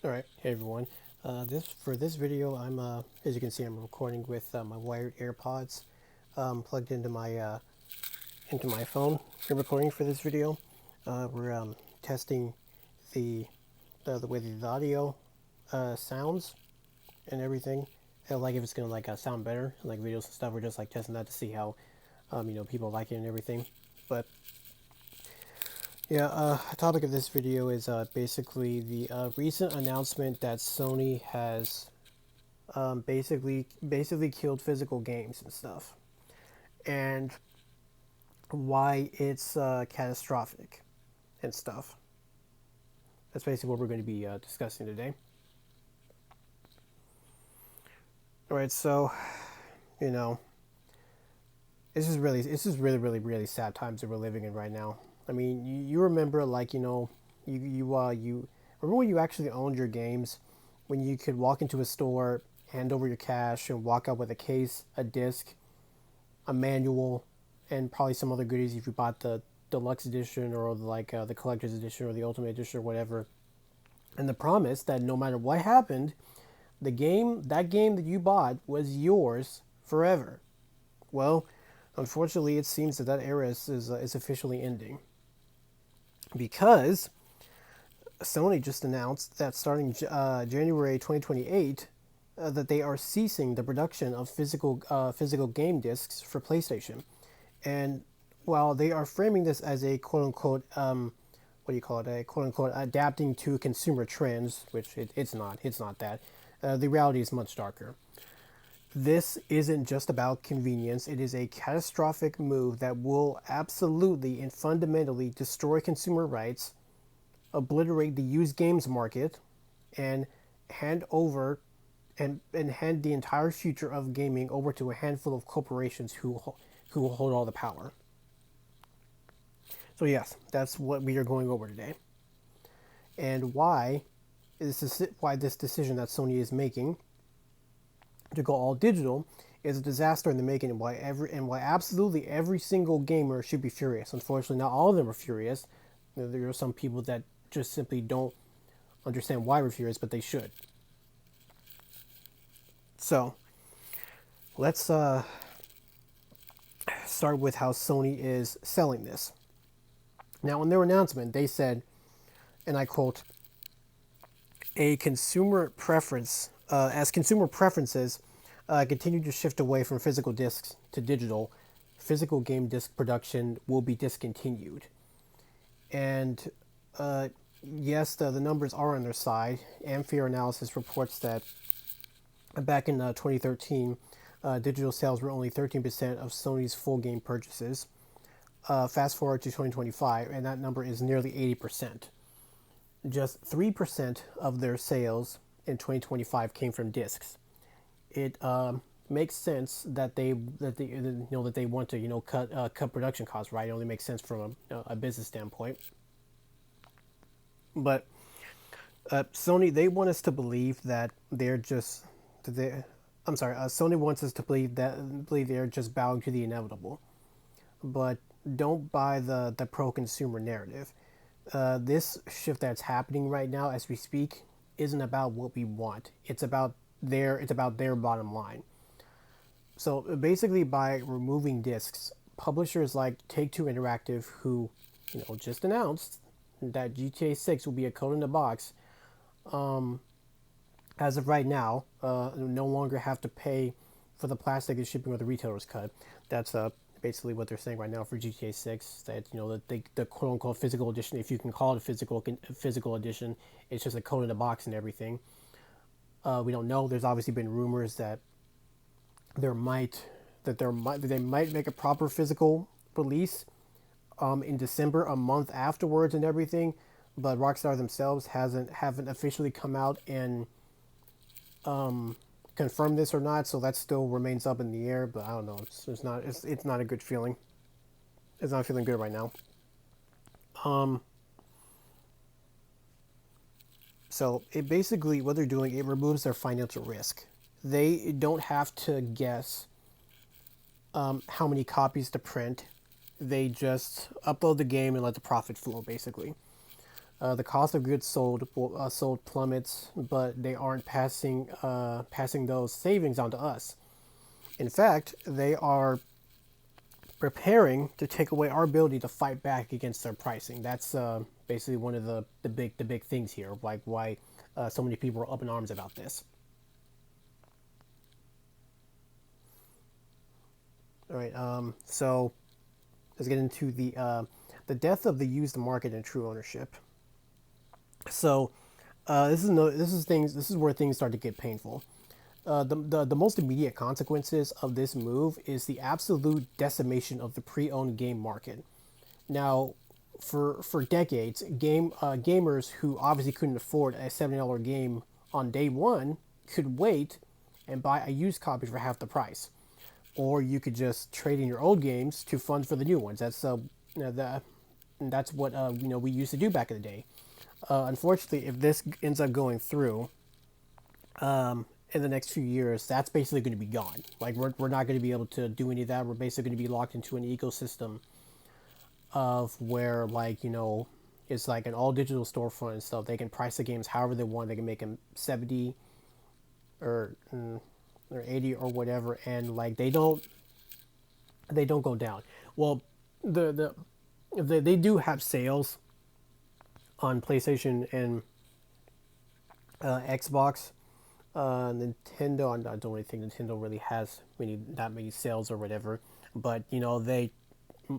All right, hey everyone. For this video, as you can see, I'm recording with my wired AirPods plugged into my phone. I'm recording for this video. We're testing the the way the audio sounds and everything. Like if it's gonna sound better, like videos and stuff. We're just like testing that to see how people like it and everything. But yeah, the topic of this video is basically the recent announcement that Sony has basically killed physical games and stuff, and why it's catastrophic and stuff. That's basically what we're going to be discussing today. All right, so you know, this is really sad times that we're living in right now. I mean, you remember you remember when you actually owned your games, when you could walk into a store, hand over your cash, and walk out with a case, a disc, a manual, and probably some other goodies if you bought the deluxe edition or the collector's edition or the ultimate edition or whatever. And the promise that no matter what happened, that game that you bought was yours forever. Well, unfortunately, it seems that era is officially ending because Sony just announced that starting January 2028, that they are ceasing the production of physical game discs for PlayStation. And while they are framing this as a quote unquote what do you call it, a quote unquote adapting to consumer trends, which it's not that. The reality is much darker. This isn't just about convenience. It is a catastrophic move that will absolutely and fundamentally destroy consumer rights, obliterate the used games market, and hand over and hand the entire future of gaming over to a handful of corporations who will hold all the power. So yes, that's what we are going over today, and why this decision that Sony is making to go all digital is a disaster in the making, and why absolutely every single gamer should be furious. Unfortunately, not all of them are furious. There are some people that just simply don't understand why we're furious, but they should. So let's start with how Sony is selling this. Now, in their announcement, they said, and I quote, "A consumer preference, as consumer preferences continue to shift away from physical discs to digital, physical game disc production will be discontinued." And yes, the numbers are on their side. Ampere analysis reports that back in 2013, digital sales were only 13% of Sony's full game purchases. Fast forward to 2025, and that number is nearly 80%. Just 3% of their sales in 2025 came from discs. It makes sense that they want to cut production costs, right? It only makes sense from a business standpoint. But Sony, they want us to believe that they're just they. I'm sorry. Sony wants us to believe they're just bowing to the inevitable, but don't buy the pro consumer narrative. This shift that's happening right now as we speak isn't about what we want. It's about their bottom line. So basically, by removing discs, publishers like Take Two Interactive, who just announced that GTA 6 will be a code in the box, as of right now, no longer have to pay for the plastic and shipping or the retailer's cut. That's basically what they're saying right now for GTA 6. That the quote unquote physical edition, if you can call it a physical edition, it's just a code in the box and everything. We don't know. There's obviously been rumors that they might make a proper physical release in December, a month afterwards, and everything. But Rockstar themselves haven't officially come out and confirm this or not, so that still remains up in the air. But I don't know. It's not a good feeling. It's not feeling good right now. So it basically, what they're doing, it removes their financial risk. They don't have to guess how many copies to print. They just upload the game and let the profit flow, basically. The cost of goods sold plummets, but they aren't passing those savings on to us. In fact, they are preparing to take away our ability to fight back against their pricing. That's basically one of the big things here, like why so many people are up in arms about this. All right, so let's get into the death of the used market and true ownership. So this is where things start to get painful. The most immediate consequences of this move is the absolute decimation of the pre-owned game market. Now, for decades, gamers who obviously couldn't afford a $70 game on day one could wait and buy a used copy for half the price, or you could just trade in your old games to fund for the new ones. That's what we used to do back in the day. Unfortunately, if this ends up going through in the next few years, that's basically going to be gone. Like we're not going to be able to do any of that. We're basically going to be locked into an ecosystem of where it's like an all digital storefront and stuff. They can price the games however they want. They can make them 70 or 80 or whatever, and like they don't go down. Well, they do have sales on PlayStation and Xbox. Nintendo, I don't really think Nintendo really has that many sales or whatever. But they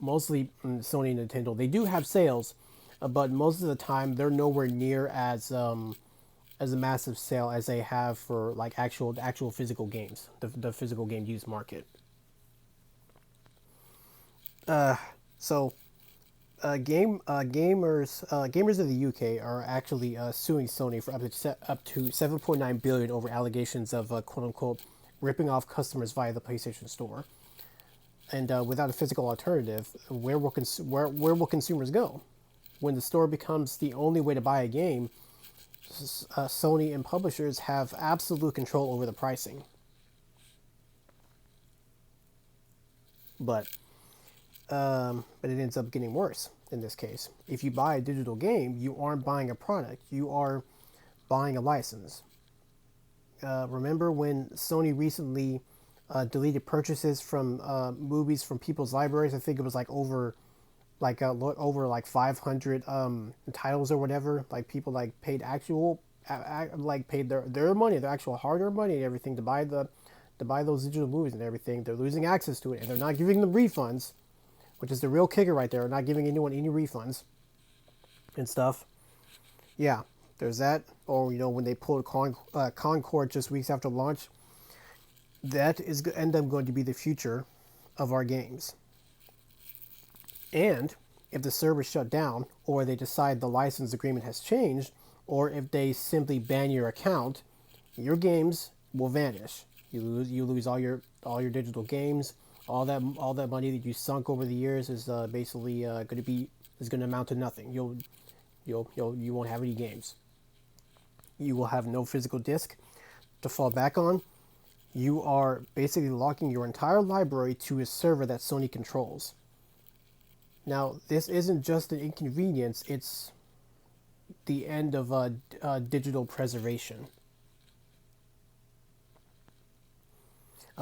mostly Sony and Nintendo, they do have sales, but most of the time they're nowhere near as a massive sale as they have for like actual physical games, the physical game use market. So gamers in the UK are actually suing Sony for up to 7.9 billion over allegations of quote unquote ripping off customers via the PlayStation Store. And without a physical alternative, where will consumers go when the store becomes the only way to buy a game? Sony and publishers have absolute control over the pricing. But but it ends up getting worse in this case. If you buy a digital game, you aren't buying a product, you are buying a license. Remember when Sony recently deleted purchases from movies from people's libraries? I think it was like over like 500 titles or whatever. Like people like paid paid their money, their actual hard-earned money and everything to buy those digital movies and everything. They're losing access to it, and they're not giving them refunds, which is the real kicker right there. Not giving anyone any refunds and stuff. Yeah, there's that. Or when they pulled Concord just weeks after launch, that is end up going to be the future of our games. And if the servers shut down, or they decide the license agreement has changed, or if they simply ban your account, your games will vanish. You lose all your digital games. All that money that you sunk over the years is basically going to amount to nothing. You won't have any games. You will have no physical disc to fall back on. You are basically locking your entire library to a server that Sony controls. Now, this isn't just an inconvenience, it's the end of digital preservation.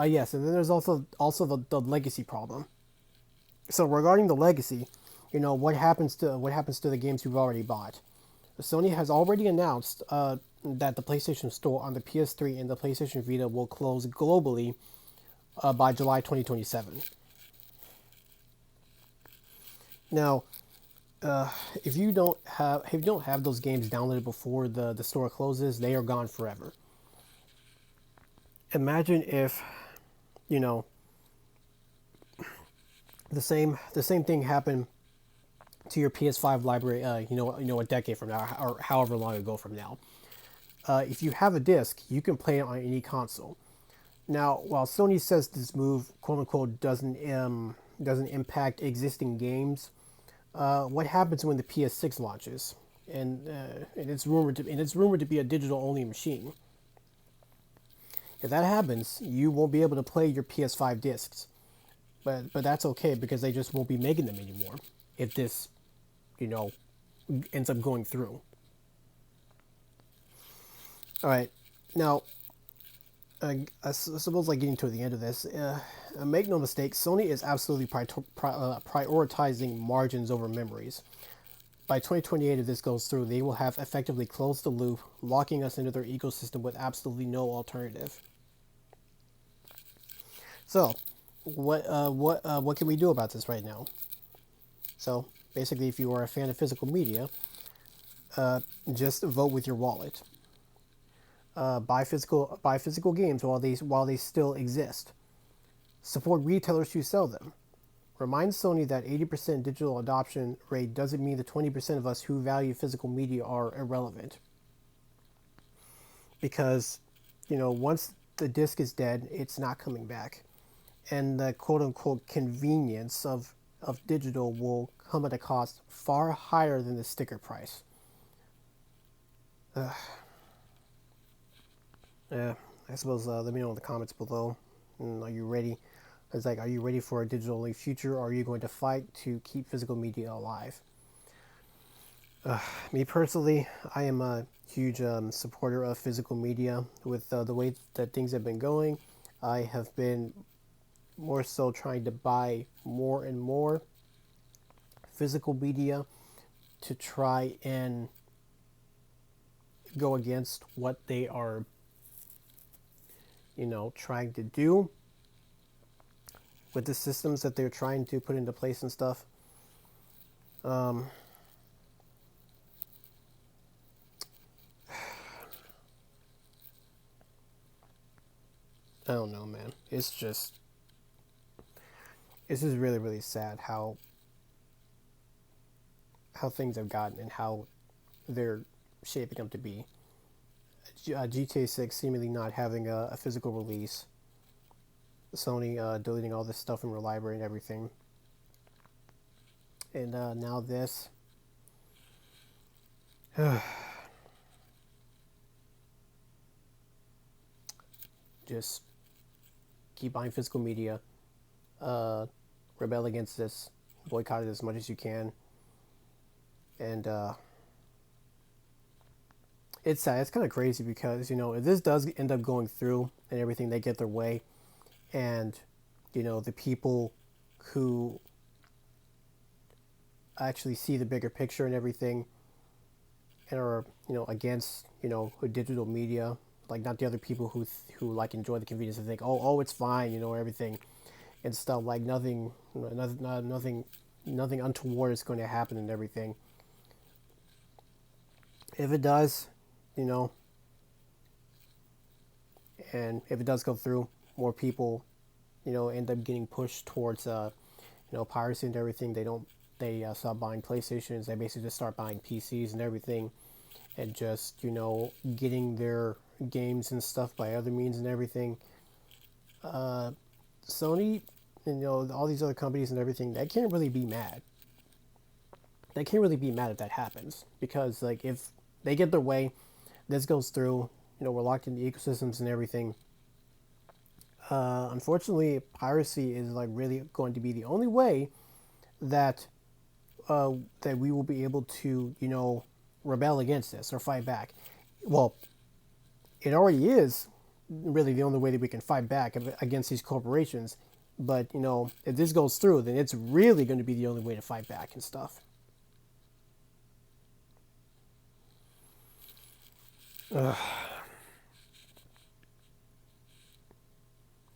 Yes, and then there's also the legacy problem. So regarding the legacy, what happens to the games you've already bought? Sony has already announced that the PlayStation Store on the PS3 and the PlayStation Vita will close globally by July 2027. Now, if you don't have those games downloaded before the store closes, they are gone forever. Imagine if, you know, the same thing happened to your PS5 library, a decade from now, or however long ago from now. If you have a disc, you can play it on any console. Now, while Sony says this move, quote unquote, doesn't impact existing games, what happens when the PS6 launches? And it's rumored to be a digital only machine. If that happens, you won't be able to play your PS5 discs. But that's okay because they just won't be making them anymore if this, you know, ends up going through. All right, now I suppose like getting to the end of this. Make no mistake, Sony is absolutely prioritizing margins over memories. By 2028, if this goes through, they will have effectively closed the loop, locking us into their ecosystem with absolutely no alternative. So, what can we do about this right now? So, basically, if you are a fan of physical media, just vote with your wallet. Buy physical games while they still exist. Support retailers who sell them. Remind Sony that 80% digital adoption rate doesn't mean the 20% of us who value physical media are irrelevant. Because, once the disc is dead, it's not coming back. And the quote unquote convenience of digital will come at a cost far higher than the sticker price. Yeah, I suppose let me know in the comments below. Are you ready? It's like, are you ready for a digital-only future, or are you going to fight to keep physical media alive? Me personally, I am a huge supporter of physical media. With the way that things have been going, I have been more so trying to buy more and more physical media to try and go against what they are, trying to do with the systems that they're trying to put into place and stuff. I don't know, man. It's just really, really sad how things have gotten and how they're shaping up to be. GTA 6 seemingly not having a physical release. Sony deleting all this stuff from their library and everything. And now this. Just keep buying physical media. Rebel against this. Boycott it as much as you can. And it's sad. It's kind of crazy because, if this does end up going through and everything, they get their way. And, the people who actually see the bigger picture and everything and are, against, digital media, like not the other people who like enjoy the convenience and think, oh, it's fine, everything and stuff, like nothing untoward is going to happen and everything. If it does, and if it does go through, more people, end up getting pushed towards, piracy and everything. They stop buying PlayStations. They basically just start buying PCs and everything, and just, getting their games and stuff by other means and everything. Sony, and, all these other companies and everything, they can't really be mad. They can't really be mad if that happens, because, like, if they get their way, this goes through, we're locked in the ecosystems and everything. Unfortunately, piracy is like really going to be the only way that that we will be able to, rebel against this or fight back. Well, it already is really the only way that we can fight back against these corporations. But, if this goes through, then it's really going to be the only way to fight back and stuff.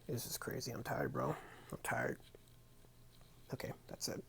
This is crazy. I'm tired, bro. I'm tired. Okay, that's it.